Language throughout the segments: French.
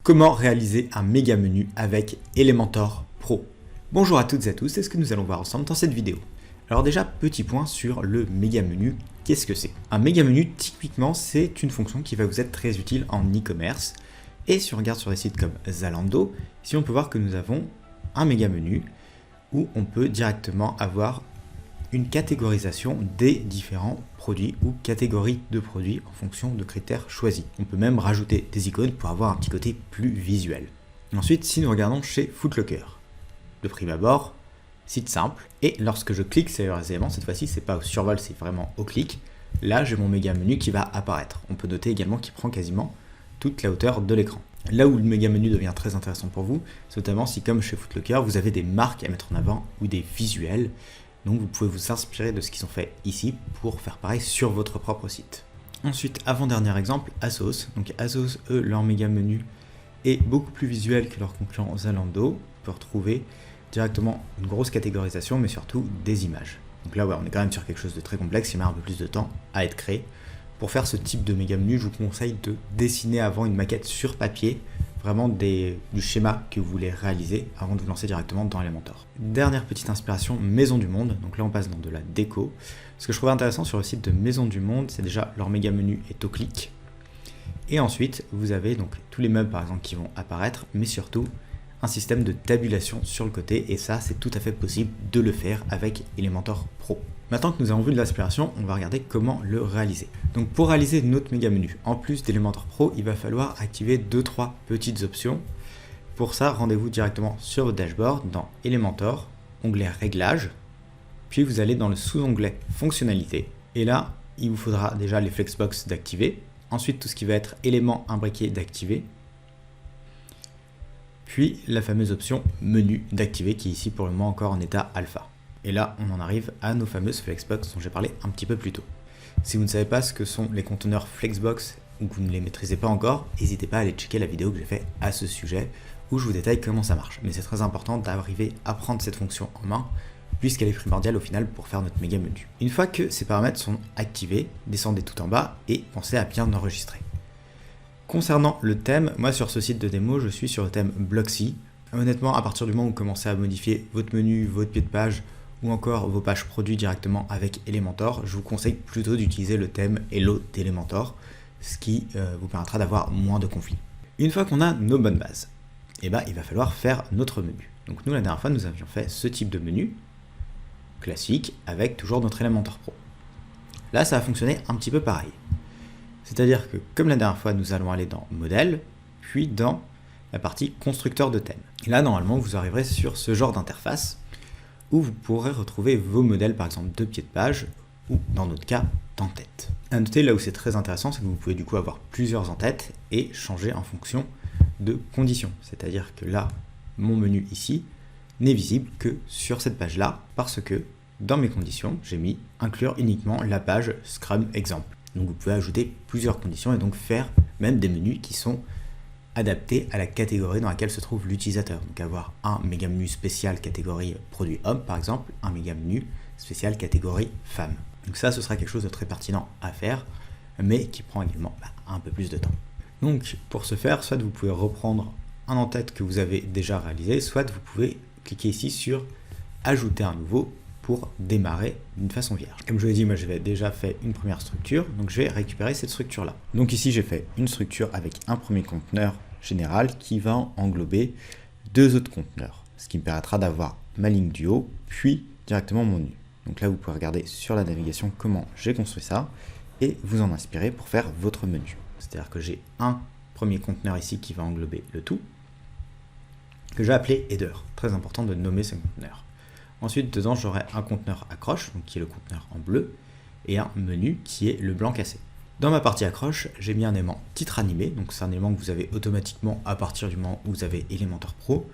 Comment réaliser un méga menu avec Elementor Pro? Bonjour à toutes et à tous, c'est ce que nous allons voir ensemble dans cette vidéo. Alors déjà, petit point sur le méga menu, qu'est-ce que c'est? Un méga menu, typiquement, c'est une fonction qui va vous être très utile en e-commerce. Et si on regarde sur des sites comme Zalando, ici on peut voir que nous avons un méga menu où on peut directement avoir une catégorisation des différents produits ou catégories de produits en fonction de critères choisis. On peut même rajouter des icônes pour avoir un petit côté plus visuel. Ensuite, si nous regardons chez Footlocker, de prime abord, site simple, et lorsque je clique sur les éléments, cette fois-ci c'est pas au survol, c'est vraiment au clic, là j'ai mon méga menu qui va apparaître. On peut noter également qu'il prend quasiment toute la hauteur de l'écran. Là où le méga menu devient très intéressant pour vous, c'est notamment si comme chez Footlocker, vous avez des marques à mettre en avant ou des visuels. Donc vous pouvez vous inspirer de ce qu'ils ont fait ici pour faire pareil sur votre propre site. Ensuite, avant-dernier exemple, ASOS. Donc ASOS, eux, leur méga menu est beaucoup plus visuel que leur concurrent Zalando. On peut retrouver directement une grosse catégorisation, mais surtout des images. Donc là, ouais, on est quand même sur quelque chose de très complexe, il met un peu plus de temps à être créé. Pour faire ce type de méga menu, je vous conseille de dessiner avant une maquette sur papier, vraiment du schéma que vous voulez réaliser avant de vous lancer directement dans Elementor. Dernière petite inspiration, Maison du Monde. Donc là, on passe dans de la déco. Ce que je trouve intéressant sur le site de Maison du Monde, c'est déjà leur méga menu est au clic. Et ensuite, vous avez donc tous les meubles par exemple qui vont apparaître, mais surtout un système de tabulation sur le côté. Et ça, c'est tout à fait possible de le faire avec Elementor Pro. Maintenant que nous avons vu de l'aspiration, on va regarder comment le réaliser. Donc pour réaliser notre méga menu, en plus d'Elementor Pro, il va falloir activer 2-3 petites options. Pour ça, rendez-vous directement sur votre dashboard dans Elementor, onglet Réglages, puis vous allez dans le sous-onglet Fonctionnalités. Et là, il vous faudra déjà les Flexbox d'activer, ensuite tout ce qui va être éléments imbriqués d'activer, puis la fameuse option Menu d'activer qui est ici pour le moment encore en état alpha. Et là, on en arrive à nos fameuses Flexbox dont j'ai parlé un petit peu plus tôt. Si vous ne savez pas ce que sont les conteneurs Flexbox ou que vous ne les maîtrisez pas encore, n'hésitez pas à aller checker la vidéo que j'ai faite à ce sujet où je vous détaille comment ça marche. Mais c'est très important d'arriver à prendre cette fonction en main puisqu'elle est primordiale au final pour faire notre méga menu. Une fois que ces paramètres sont activés, descendez tout en bas et pensez à bien enregistrer. Concernant le thème, moi sur ce site de démo, je suis sur le thème Blocksy. Honnêtement, à partir du moment où vous commencez à modifier votre menu, votre pied de page, ou encore vos pages produits directement avec Elementor, je vous conseille plutôt d'utiliser le thème Hello d'Elementor, ce qui vous permettra d'avoir moins de conflits. Une fois qu'on a nos bonnes bases, il va falloir faire notre menu. Donc nous, la dernière fois, nous avions fait ce type de menu, classique, avec toujours notre Elementor Pro. Là, ça va fonctionner un petit peu pareil. C'est-à-dire que, comme la dernière fois, nous allons aller dans Modèle, puis dans la partie Constructeur de thème. Et là, normalement, vous arriverez sur ce genre d'interface, où vous pourrez retrouver vos modèles, par exemple de pied de page, ou dans notre cas, d'en-tête. À noter, là où c'est très intéressant, c'est que vous pouvez du coup avoir plusieurs en-têtes et changer en fonction de conditions. C'est-à-dire que là, mon menu ici n'est visible que sur cette page-là, parce que dans mes conditions, j'ai mis inclure uniquement la page Scrum exemple. Donc vous pouvez ajouter plusieurs conditions et donc faire même des menus qui sont adapté à la catégorie dans laquelle se trouve l'utilisateur. Donc avoir un méga menu spécial catégorie produit homme par exemple, un méga menu spécial catégorie femme. Donc ça, ce sera quelque chose de très pertinent à faire, mais qui prend également un peu plus de temps. Donc pour ce faire, soit vous pouvez reprendre un en-tête que vous avez déjà réalisé, soit vous pouvez cliquer ici sur ajouter un nouveau pour démarrer d'une façon vierge. Comme je l'ai dit, moi j'avais déjà fait une première structure, donc je vais récupérer cette structure là. Donc ici j'ai fait une structure avec un premier conteneur général qui va englober deux autres conteneurs, ce qui me permettra d'avoir ma ligne du haut, puis directement mon menu. Donc là vous pouvez regarder sur la navigation comment j'ai construit ça et vous en inspirer pour faire votre menu. C'est-à-dire que j'ai un premier conteneur ici qui va englober le tout, que j'ai appelé header. Très important de nommer ce conteneur. Ensuite, dedans, j'aurai un conteneur accroche, donc qui est le conteneur en bleu, et un menu qui est le blanc cassé. Dans ma partie accroche, j'ai mis un élément titre animé, donc c'est un élément que vous avez automatiquement à partir du moment où vous avez Elementor Pro,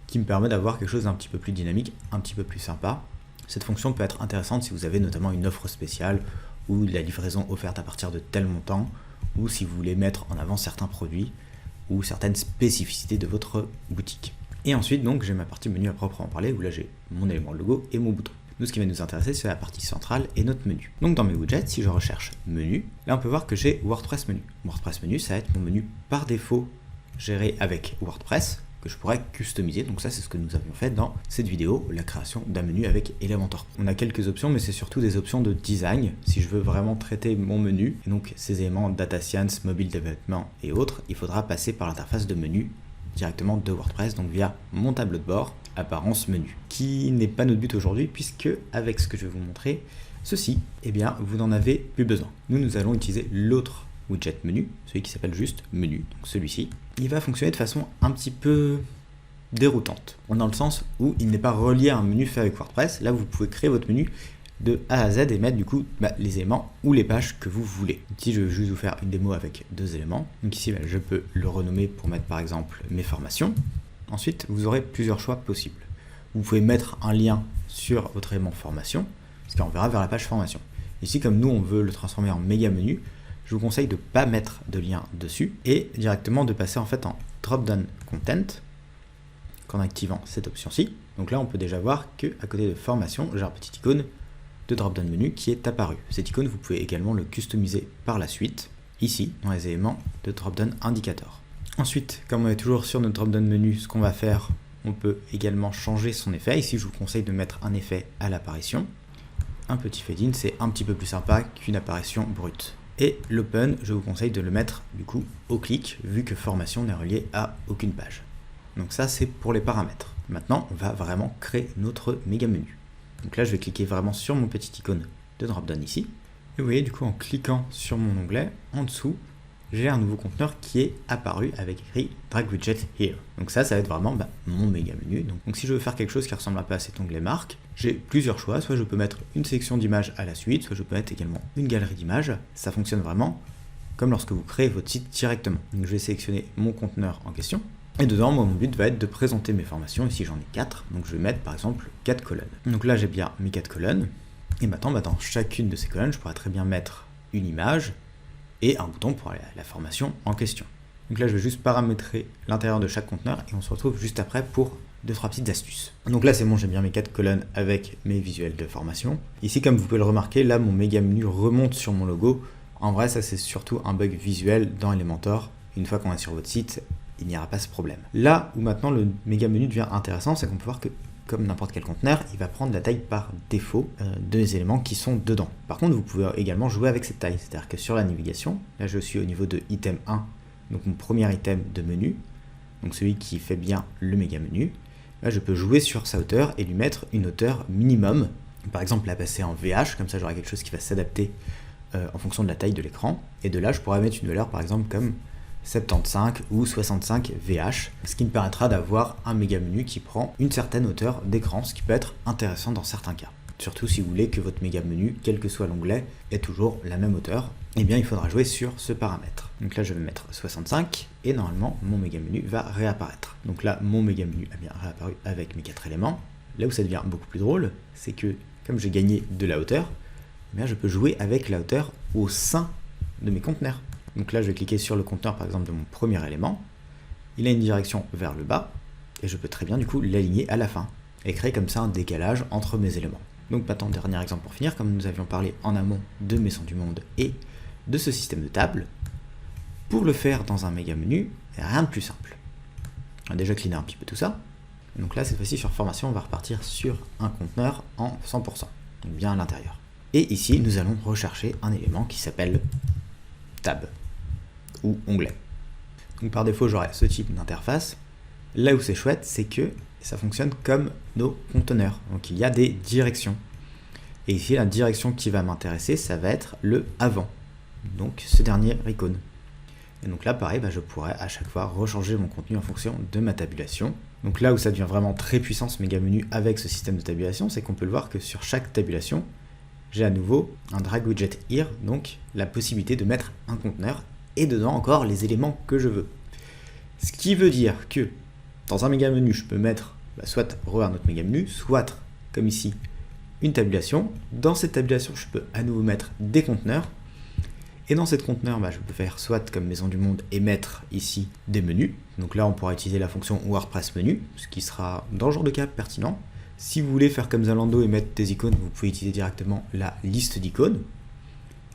qui me permet d'avoir quelque chose d'un petit peu plus dynamique, un petit peu plus sympa. Cette fonction peut être intéressante si vous avez notamment une offre spéciale, ou la livraison offerte à partir de tel montant, ou si vous voulez mettre en avant certains produits, ou certaines spécificités de votre boutique. Et ensuite, donc, j'ai ma partie menu à proprement parler, où là j'ai mon élément logo et mon bouton. Nous, ce qui va nous intéresser, c'est la partie centrale et notre menu. Donc dans mes widgets, si je recherche menu, là on peut voir que j'ai WordPress menu. WordPress menu, ça va être mon menu par défaut gérer avec WordPress que je pourrais customiser. Donc ça, c'est ce que nous avions fait dans cette vidéo, la création d'un menu avec Elementor. On a quelques options, mais c'est surtout des options de design. Si je veux vraiment traiter mon menu, et donc ces éléments data science, mobile development et autres, il faudra passer par l'interface de menu directement de WordPress, donc via mon tableau de bord, apparence menu, qui n'est pas notre but aujourd'hui, puisque avec ce que je vais vous montrer, ceci, eh bien, vous n'en avez plus besoin. Nous allons utiliser l'autre widget menu, celui qui s'appelle juste menu, donc celui-ci. Il va fonctionner de façon un petit peu déroutante, dans le sens où il n'est pas relié à un menu fait avec WordPress. Là, vous pouvez créer votre menu de A à Z et mettre du coup les éléments ou les pages que vous voulez. Ici, je vais juste vous faire une démo avec 2 éléments. Donc ici, je peux le renommer pour mettre par exemple mes formations. Ensuite, vous aurez plusieurs choix possibles. Vous pouvez mettre un lien sur votre élément formation, ce qui enverra vers la page formation. Ici, comme nous, on veut le transformer en méga menu, je vous conseille de ne pas mettre de lien dessus et directement de passer en fait en drop-down content qu'en activant cette option-ci. Donc là, on peut déjà voir qu'à côté de formation, j'ai un petit icône de drop-down menu qui est apparu. Cet icône, vous pouvez également le customiser par la suite, ici, dans les éléments de drop-down indicator. Ensuite, comme on est toujours sur notre drop-down menu, ce qu'on va faire, on peut également changer son effet. Ici, je vous conseille de mettre un effet à l'apparition. Un petit fade-in, c'est un petit peu plus sympa qu'une apparition brute. Et l'open, je vous conseille de le mettre du coup au clic, vu que formation n'est relié à aucune page. Donc ça, c'est pour les paramètres. Maintenant, on va vraiment créer notre méga menu. Donc là, je vais cliquer vraiment sur mon petit icône de drop-down ici. Et vous voyez, du coup, en cliquant sur mon onglet, en dessous, j'ai un nouveau conteneur qui est apparu avec écrit Drag Widget Here. Donc ça va être vraiment mon méga menu. Donc si je veux faire quelque chose qui ressemble un peu à cet onglet marque, j'ai plusieurs choix. Soit je peux mettre une sélection d'images à la suite, soit je peux mettre également une galerie d'images. Ça fonctionne vraiment comme lorsque vous créez votre site directement. Donc je vais sélectionner mon conteneur en question. Et dedans, moi, mon but va être de présenter mes formations. Ici, j'en ai 4. Donc je vais mettre par exemple 4 colonnes. Donc là, j'ai bien mes 4 colonnes. Et maintenant, dans chacune de ces colonnes, je pourrais très bien mettre une image et un bouton pour la formation en question. Donc là, je vais juste paramétrer l'intérieur de chaque conteneur et on se retrouve juste après pour 2-3 petites astuces. Donc là, c'est bon, j'ai bien mes 4 colonnes avec mes visuels de formation. Ici, comme vous pouvez le remarquer, là, mon méga menu remonte sur mon logo. En vrai, ça, c'est surtout un bug visuel dans Elementor. Une fois qu'on est sur votre site, il n'y aura pas ce problème. Là où maintenant le méga menu devient intéressant, c'est qu'on peut voir que comme n'importe quel conteneur, il va prendre la taille par défaut des éléments qui sont dedans. Par contre, vous pouvez également jouer avec cette taille, c'est-à-dire que sur la navigation, là je suis au niveau de item 1, donc mon premier item de menu, donc celui qui fait bien le méga menu. Là je peux jouer sur sa hauteur et lui mettre une hauteur minimum, par exemple la passer en VH, comme ça j'aurai quelque chose qui va s'adapter en fonction de la taille de l'écran, et de là je pourrais mettre une valeur par exemple comme 75 ou 65 VH, ce qui me permettra d'avoir un méga menu qui prend une certaine hauteur d'écran, ce qui peut être intéressant dans certains cas. Surtout si vous voulez que votre méga menu, quel que soit l'onglet, ait toujours la même hauteur, eh bien il faudra jouer sur ce paramètre. Donc là je vais mettre 65 et normalement mon méga menu va réapparaître. Donc là mon méga menu a bien réapparu avec mes 4 éléments. Là où ça devient beaucoup plus drôle, c'est que comme j'ai gagné de la hauteur, eh bien, je peux jouer avec la hauteur au sein de mes conteneurs. Donc là, je vais cliquer sur le conteneur, par exemple, de mon premier élément. Il a une direction vers le bas, et je peux très bien, du coup, l'aligner à la fin, et créer comme ça un décalage entre mes éléments. Donc maintenant, dernier exemple pour finir, comme nous avions parlé en amont de Maison du Monde et de ce système de table, pour le faire dans un méga menu, rien de plus simple. On a déjà cleané un petit peu tout ça. Donc là, cette fois-ci, sur formation, on va repartir sur un conteneur en 100%, donc bien à l'intérieur. Et ici, nous allons rechercher un élément qui s'appelle tab ou onglet. Donc par défaut, j'aurai ce type d'interface. Là où c'est chouette, c'est que ça fonctionne comme nos conteneurs. Donc il y a des directions. Et ici, la direction qui va m'intéresser, ça va être le avant. Donc ce dernier icône. Et donc là, pareil, je pourrais à chaque fois rechanger mon contenu en fonction de ma tabulation. Donc là où ça devient vraiment très puissant ce méga menu avec ce système de tabulation, c'est qu'on peut le voir que sur chaque tabulation, j'ai à nouveau un drag widget here, donc la possibilité de mettre un conteneur et dedans encore les éléments que je veux. Ce qui veut dire que dans un méga menu, je peux mettre soit un autre méga menu, soit comme ici une tabulation. Dans cette tabulation, je peux à nouveau mettre des conteneurs. Et dans cette conteneur, je peux faire soit comme Maison du Monde et mettre ici des menus. Donc là, on pourra utiliser la fonction WordPress menu, ce qui sera dans ce genre de cas pertinent. Si vous voulez faire comme Zalando et mettre des icônes, vous pouvez utiliser directement la liste d'icônes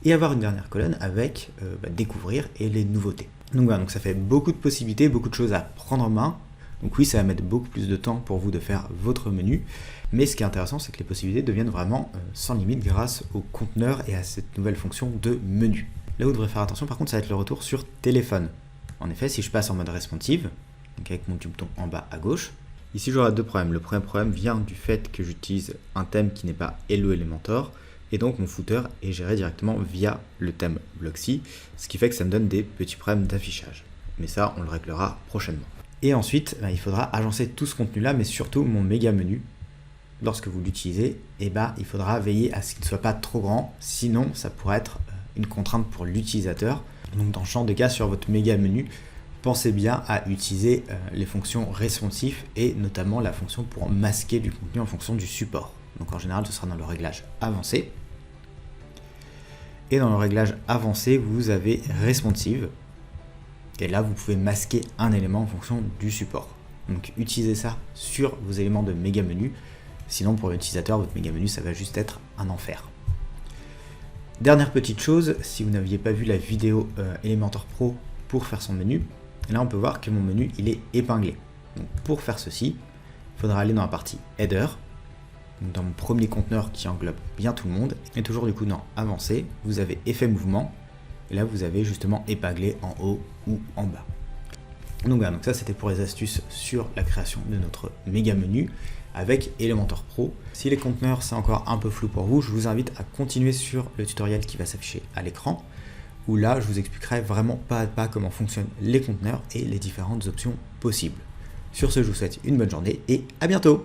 et avoir une dernière colonne avec découvrir et les nouveautés. Donc voilà, donc ça fait beaucoup de possibilités, beaucoup de choses à prendre en main. Donc oui, ça va mettre beaucoup plus de temps pour vous de faire votre menu, mais ce qui est intéressant, c'est que les possibilités deviennent vraiment sans limite grâce au conteneur et à cette nouvelle fonction de menu. Là où vous devrez faire attention, par contre, ça va être le retour sur téléphone. En effet, si je passe en mode responsive, donc avec mon petit bouton en bas à gauche, ici j'aurai deux problèmes. Le premier problème vient du fait que j'utilise un thème qui n'est pas Hello Elementor, et donc mon footer est géré directement via le thème Blocksy, ce qui fait que ça me donne des petits problèmes d'affichage. Mais ça, on le réglera prochainement. Et ensuite, il faudra agencer tout ce contenu-là, mais surtout mon méga menu. Lorsque vous l'utilisez, il faudra veiller à ce qu'il ne soit pas trop grand, sinon ça pourrait être une contrainte pour l'utilisateur. Donc dans le champ de cas sur votre méga menu, pensez bien à utiliser les fonctions responsive et notamment la fonction pour masquer du contenu en fonction du support. Donc en général, ce sera dans le réglage avancé. Et dans le réglage avancé, vous avez responsive. Et là, vous pouvez masquer un élément en fonction du support. Donc utilisez ça sur vos éléments de méga menu. Sinon, pour l'utilisateur, votre méga menu, ça va juste être un enfer. Dernière petite chose, si vous n'aviez pas vu la vidéo Elementor Pro pour faire son menu, là on peut voir que mon menu il est épinglé. Donc pour faire ceci, il faudra aller dans la partie Header, donc dans mon premier conteneur qui englobe bien tout le monde, et toujours du coup dans Avancé, vous avez Effet mouvement, et là vous avez justement épinglé en haut ou en bas. Donc voilà, donc ça c'était pour les astuces sur la création de notre méga menu avec Elementor Pro. Si les conteneurs c'est encore un peu flou pour vous, je vous invite à continuer sur le tutoriel qui va s'afficher à l'écran, où là je vous expliquerai vraiment pas à pas comment fonctionnent les conteneurs et les différentes options possibles. Sur ce, je vous souhaite une bonne journée et à bientôt.